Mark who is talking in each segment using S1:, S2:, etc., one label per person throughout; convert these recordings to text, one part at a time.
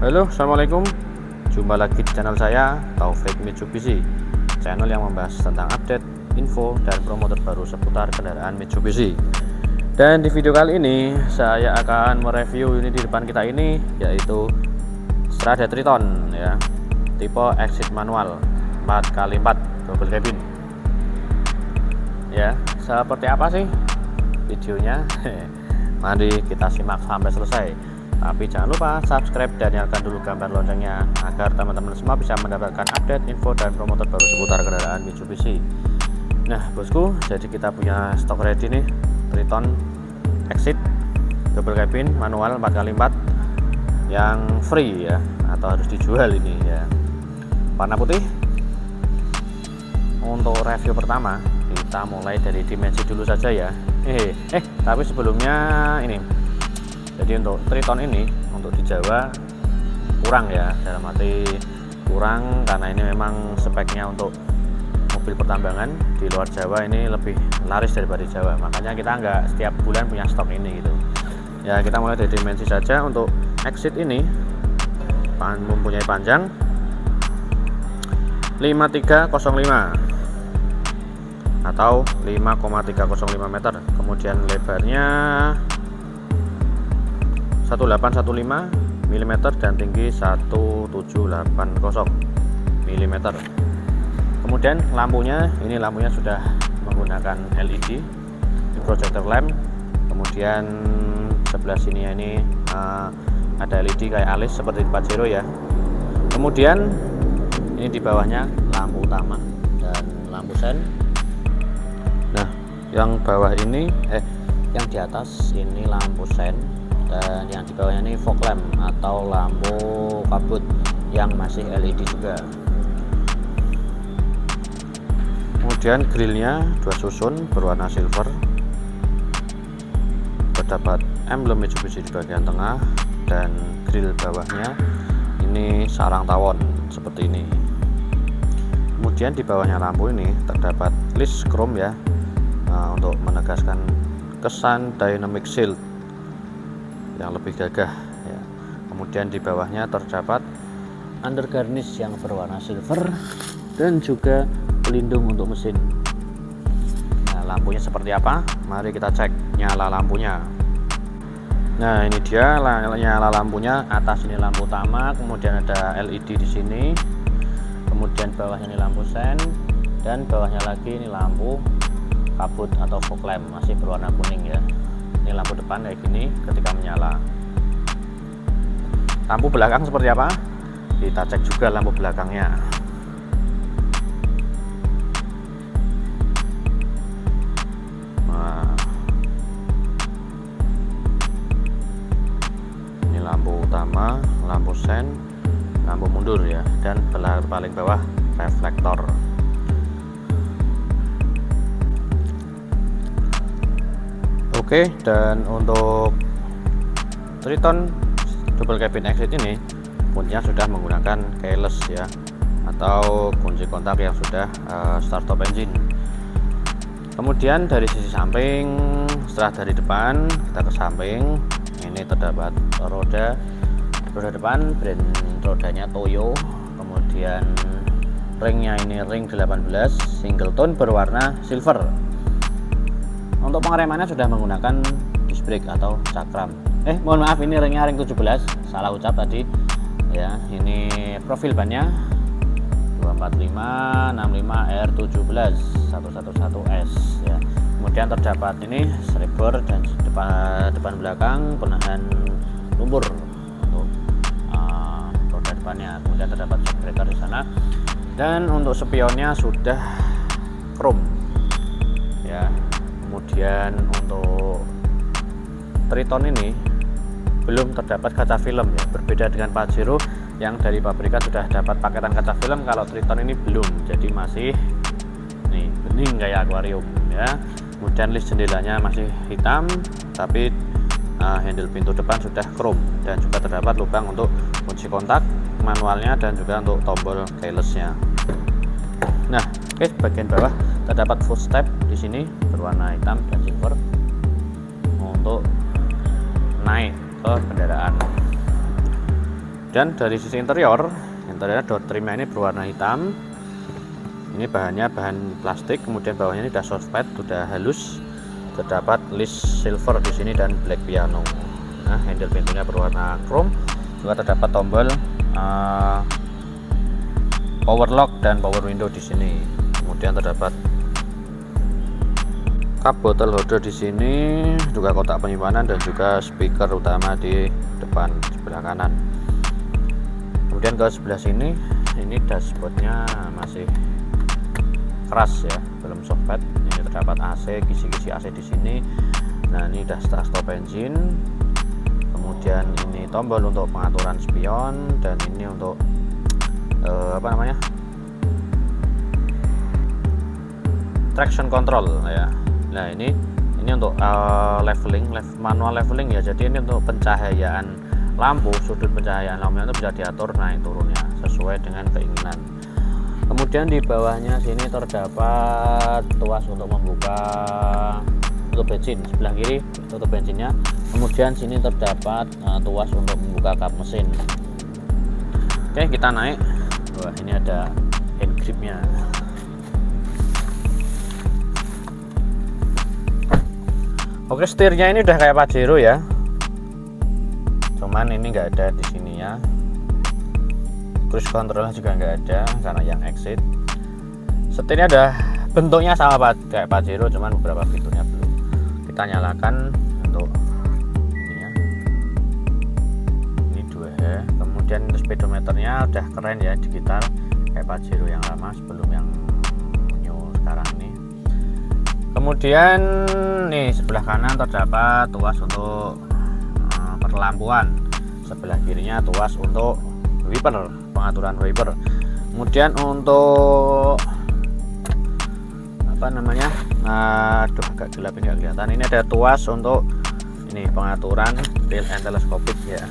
S1: Halo, assalamualaikum. Jumpa lagi di channel saya, Taufik Mitsubishi, channel yang membahas tentang update, info, dan promo terbaru seputar kendaraan Mitsubishi. Dan di video kali ini saya akan mereview unit di depan kita ini, yaitu Strada Triton ya, tipe exit manual 4x4 double cabin. Ya, seperti apa sih videonya? Mari kita simak sampai selesai. Tapi jangan lupa subscribe dan nyalakan dulu gambar loncengnya agar teman-teman semua bisa mendapatkan update, info, dan promo terbaru seputar kendaraan Mitsubishi. Nah bosku, jadi kita punya stok ready nih, Triton Exit double cabin manual 4x4 yang free ya, atau harus dijual ini ya, warna putih. Untuk review pertama kita mulai dari dimensi dulu saja ya. Tapi sebelumnya ini, jadi untuk Triton ini untuk di Jawa kurang ya, dalam arti kurang karena ini memang speknya untuk mobil pertambangan. Di luar Jawa ini lebih laris daripada di Jawa, makanya kita nggak setiap bulan punya stok ini gitu ya. Kita mulai dari dimensi saja. Untuk Exit ini mempunyai panjang 5305 atau 5,305 meter, kemudian lebarnya 1815 mm dan tinggi 1780 mm. Kemudian lampunya, ini lampunya sudah menggunakan LED projector lamp. Kemudian sebelah sini ini ada LED kayak alis seperti di Pajero ya. Kemudian ini di bawahnya lampu utama dan lampu sen. Nah yang bawah ini yang di atas ini lampu sen, dan yang di bawahnya ini fog lamp atau lampu kabut yang masih LED juga. Kemudian grillnya 2 susun berwarna silver, terdapat emblem Mitsubishi di bagian tengah, dan grill bawahnya ini sarang tawon seperti ini. Kemudian di bawahnya lampu ini terdapat list chrome ya, untuk menegaskan kesan dynamic shield yang lebih gagah ya. Kemudian di bawahnya terdapat under garnish yang berwarna silver dan juga pelindung untuk mesin. Nah lampunya seperti apa? Mari kita cek nyala lampunya. Nah ini dia nyala lampunya. Atas ini lampu utama, kemudian ada LED di sini, kemudian bawahnya ini lampu sen, dan bawahnya lagi ini lampu kabut atau fog lamp masih berwarna kuning ya. Ini lampu depan kayak gini ketika menyala. Lampu belakang seperti apa? Kita cek juga lampu belakangnya. Nah, ini lampu utama, lampu sen, lampu mundur ya, dan paling bawah reflektor. Oke, dan untuk Triton double cabin exit ini kuncinya sudah menggunakan keyless ya, atau kunci kontak yang sudah start stop engine. Kemudian dari sisi samping, setelah dari depan kita ke samping, ini terdapat roda depan, brand rodanya Toyo. Kemudian ringnya ini ring 18 single tone berwarna silver. Untuk pengeremannya sudah menggunakan disc brake atau cakram. Mohon maaf, ini ringnya ring 17, salah ucap tadi ya. Ini profil bannya 245/65R17 111S ya. Kemudian terdapat ini striper dan depan belakang penahan lumpur untuk roda depannya. Kemudian terdapat shock breaker di sana, dan untuk spionnya sudah chrome ya. Kemudian untuk Triton ini belum terdapat kaca film ya, berbeda dengan Pajero yang dari pabrikan sudah dapat paketan kaca film. Kalau Triton ini belum, jadi masih nih bening kayak akuarium ya. Kemudian list jendelanya masih hitam, tapi handle pintu depan sudah chrome, dan juga terdapat lubang untuk kunci kontak manualnya dan juga untuk tombol keylessnya. Nah, bagian bawah terdapat footstep di sini berwarna hitam dan silver untuk naik ke kendaraan. Dan dari sisi interior door trimnya ini berwarna hitam. Ini bahannya bahan plastik, kemudian bawahnya ini udah soft pad, sudah halus. Terdapat list silver di sini dan black piano. Nah, handle pintunya berwarna chrome. Juga terdapat tombol power lock dan power window di sini. Kemudian terdapat cup bottle holder di sini, juga kotak penyimpanan dan juga speaker utama di depan sebelah kanan. Kemudian ke sebelah sini, ini dashboardnya masih keras ya, belum soft pad. Ini terdapat AC, kisi-kisi AC di sini. Nah, ini udah start engine. Kemudian ini tombol untuk pengaturan spion, dan ini untuk traction control ya. Nah, ini untuk manual leveling ya. Jadi ini untuk pencahayaan lampu, sudut pencahayaan lampunya itu bisa diatur naik turunnya sesuai dengan keinginan. Kemudian di bawahnya sini terdapat tuas untuk membuka tutup bensin, sebelah kiri tutup bensinnya. Kemudian sini terdapat tuas untuk membuka kap mesin. Oke, kita naik. Wah, ini ada hand gripnya. Oke, setirnya ini udah kayak Pajero ya, cuman ini nggak ada di sini ya. Cruise controlnya juga nggak ada karena yang exit. Setirnya ada bentuknya sama kayak Pajero, cuman beberapa fiturnya belum. Kita nyalakan untuk ini ya. Ini 2H. Kemudian speedometernya udah keren ya, digital kayak Pajero yang lama sebelum yang new sekarang nih. Kemudian nih sebelah kanan terdapat tuas untuk perlampuan, sebelah kirinya tuas untuk wiper, pengaturan wiper. Kemudian untuk aduh agak gelap ini nggak kelihatan. Ini ada tuas untuk ini pengaturan real and telescopic ya.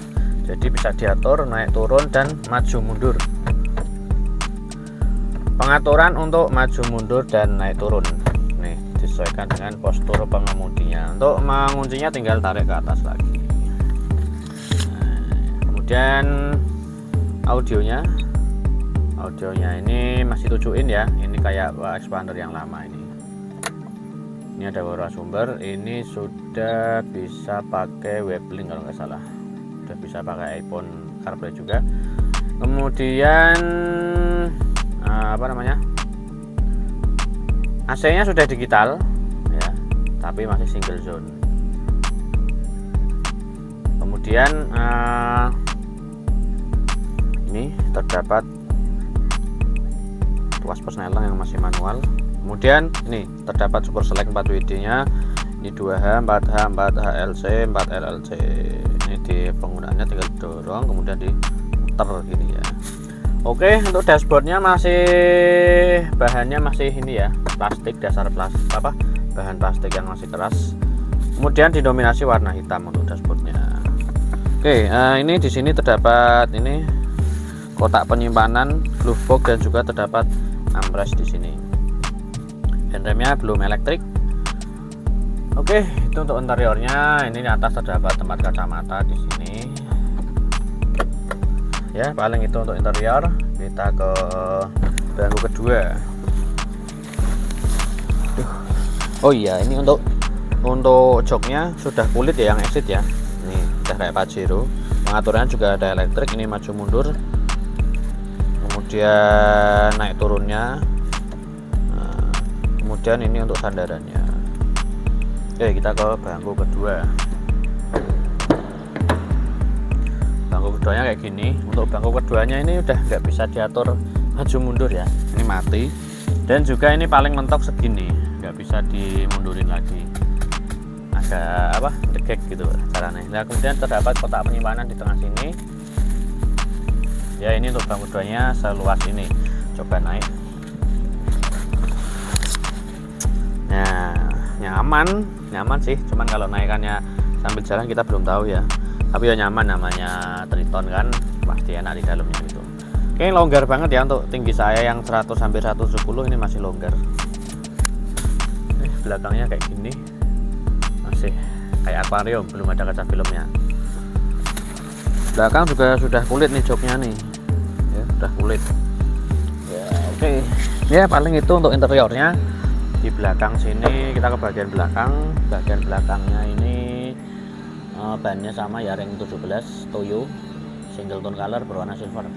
S1: Jadi bisa diatur naik turun dan maju mundur. Pengaturan untuk maju mundur dan naik turun. Nih disesuaikan dengan postur pengemudinya. Untuk menguncinya tinggal tarik ke atas lagi. Nah, kemudian audionya ini masih 7 in ya. Ini kayak expander yang lama ini. Ini ada beberapa sumber. Ini sudah bisa pakai Weblink kalau nggak salah. Sudah bisa pakai iPhone CarPlay juga. Kemudian AC-nya sudah digital ya, tapi masih single zone. Kemudian ini terdapat tuas persneling yang masih manual. Kemudian ini terdapat Super Select 4 WD nya. Ini 2H, 4H, 4H LC, 4 LLC. Ini di penggunaannya tinggal dorong kemudian diputar gini ya. Oke, untuk dashboardnya bahannya masih ini ya, plastik, dasar plastik bahan plastik yang masih keras. Kemudian didominasi warna hitam untuk dashboardnya. Oke, ini di sini terdapat ini kotak penyimpanan, glove box, dan juga terdapat armrest di sini. Dan remnya belum elektrik. Oke, itu untuk interiornya. Ini di atas terdapat tempat kacamata di sini. Ya, paling itu untuk interior. Kita ke bangku kedua. Oh iya, ini untuk joknya sudah kulit ya, yang exit ya. Ini udah kayak Pajero. Pengaturannya juga ada elektrik. Ini maju mundur. Kemudian naik turunnya. Nah, kemudian ini untuk sandarannya. Oke, kita ke bangku kedua. Bangku keduanya kayak gini. Untuk bangku keduanya ini udah nggak bisa diatur maju mundur ya, ini mati. Dan juga ini paling mentok segini, nggak bisa dimundurin lagi, agak degek gitu caranya. Nah, kemudian terdapat kotak penyimpanan di tengah sini ya. Ini untuk bangku keduanya seluas ini. Coba naik. Nah, nyaman sih, cuman kalau naikannya sambil jalan kita belum tahu ya. Tapi ya nyaman, namanya Triton kan, pasti enak di dalamnya gitu. Oke, longgar banget ya untuk tinggi saya yang 100 hampir 110, ini masih longgar. Belakangnya kayak gini, masih kayak akuarium, belum ada kaca filmnya. belakang juga sudah kulit nih joknya nih ya, sudah kulit ya. Oke ya, paling itu untuk interiornya. Di belakang sini kita ke bagian belakangnya ini bannya sama ya, ring 17 Toyo single tone color berwarna silver.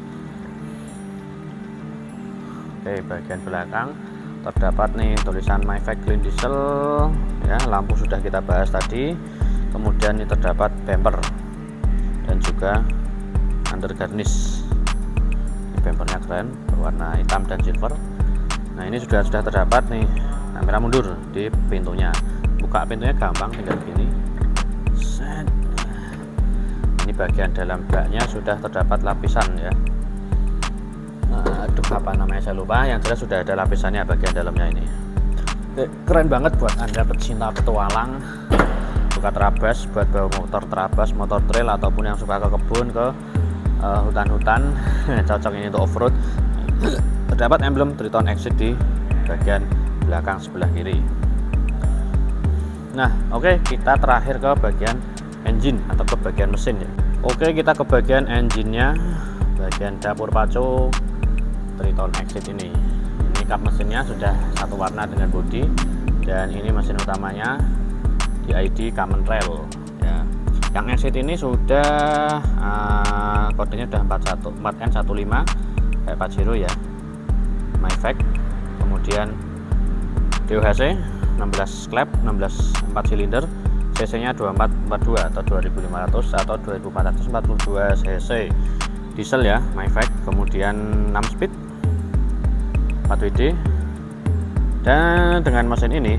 S1: Oke, bagian belakang terdapat nih tulisan Mavic Clean Diesel ya, lampu sudah kita bahas tadi. Kemudian ini terdapat bumper dan juga under garnish. Ini bumpernya keren berwarna hitam dan silver. Nah, ini sudah terdapat nih kamera mundur di pintunya. Buka pintunya gampang, tinggal begini. Set. Ini bagian dalam baknya sudah terdapat lapisan ya. Aduh, apa namanya saya lupa. Yang jelas sudah ada lapisannya bagian dalamnya ini. Keren banget buat Anda pecinta petualang, suka terabas, buat bawa motor terabas, motor trail, ataupun yang suka ke kebun, ke hutan-hutan. Cocok ini untuk off-road. Terdapat emblem Triton Exit di bagian belakang sebelah kiri. Nah, oke, kita terakhir ke bagian engine atau ke bagian mesin ya. Oke, kita ke bagian engine-nya, bagian dapur pacu Triton Exit ini. Ini kap mesinnya sudah satu warna dengan bodi, dan ini mesin utamanya di ID Common Rail ya. Yang Exit ini sudah kodenya sudah 4N15 kayak Pajero ya, Mavic. Kemudian DOHC 16 klep, 4 silinder, cc nya 2442 atau 2500 atau 2442 cc, diesel ya, Mavic. Kemudian 6 speed 4 WD, dan dengan mesin ini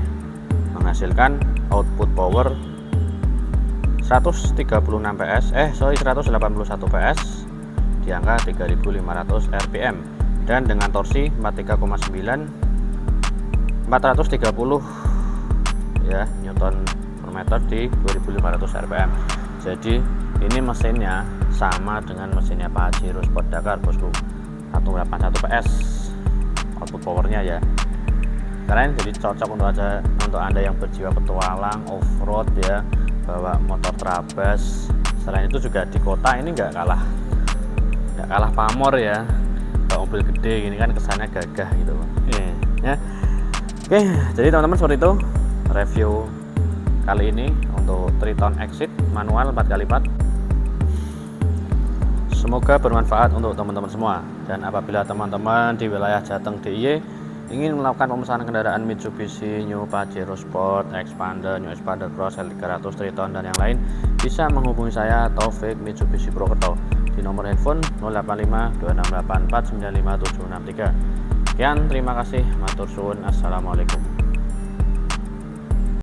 S1: menghasilkan output power 181 PS di angka 3500 rpm, dan dengan torsi 430 ya Newton per meter di 2500 rpm. Jadi ini mesinnya sama dengan mesinnya Pajero Sport Dakar bosku, 181 PS output powernya ya. Keren, jadi cocok untuk Anda yang berjiwa petualang, off-road ya, bawa motor terabas. Selain itu juga di kota ini nggak kalah pamor ya, bawa mobil gede gini kan kesannya gagah gitu ya. Oke, jadi teman-teman, seperti itu review kali ini untuk Triton Exit manual 4x4. Semoga bermanfaat untuk teman-teman semua. Dan apabila teman-teman di wilayah Jateng DIY ingin melakukan pemesanan kendaraan Mitsubishi New Pajero Sport, Expander, New Expander Cross, L300, Triton, dan yang lain, bisa menghubungi saya Taufik Mitsubishi Purwokerto di nomor handphone 085 268 495 763. Sekian, terima kasih, matur suwun, assalamualaikum.